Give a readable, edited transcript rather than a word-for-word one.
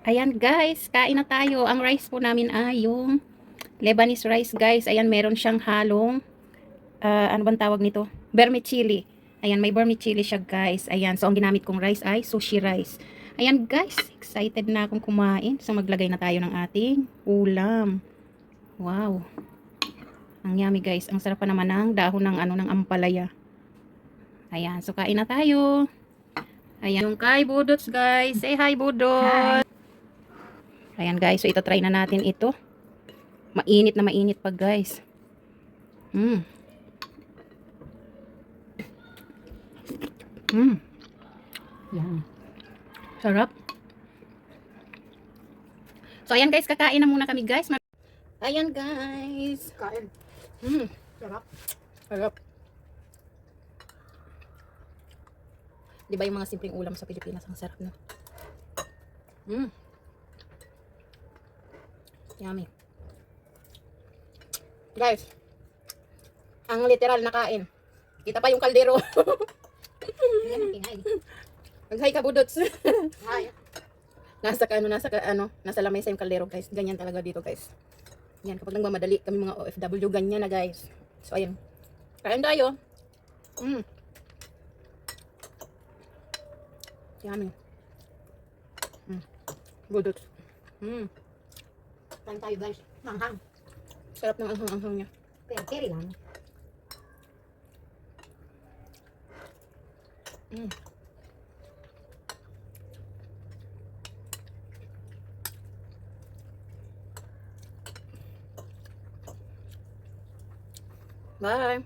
Ayan guys, kain na tayo. Ang rice po namin ay yung Lebanese rice guys. Ayan, meron siyang halong, ano bang tawag nito? Vermicelli. Ayan, may vermicelli siya guys. Ayan, so ang ginamit kong rice ay sushi rice. Ayan guys, excited na akong kumain. So maglagay na tayo ng ating ulam. Wow. Ang yummy guys. Ang sarap pa naman ng dahon ng ng ampalaya. Ayan, so kain na tayo. Ayan, yung kay Budots guys. Say hi Budot. Ayan guys, so ito try na natin ito. Mainit na mainit pa guys. Mm. Mm. Yan. Sarap. So ayan guys, kakain na muna kami guys. Ayan guys. Kain. Mm. Sarap. Sarap. Di ba yung mga simpleng ulam sa Pilipinas ang sarap na? Mm. Yummy. Guys, ang literal na kain. Kita pa yung kaldero. Yan ang Pinay. Mag-hi ka Budots. Hi. Nasa lamesa yung kaldero guys. Ganyan talaga dito guys. Yan, kapag nagmamadali kami mga OFW, ganyan na guys. So ayun. Kain tayo. Mm. Yummy. Mm. Budots. Mm. Kain tayo guys. Manghang. Sarap ng anghang-anghang niya. Pero carry lang. Mm. Bye.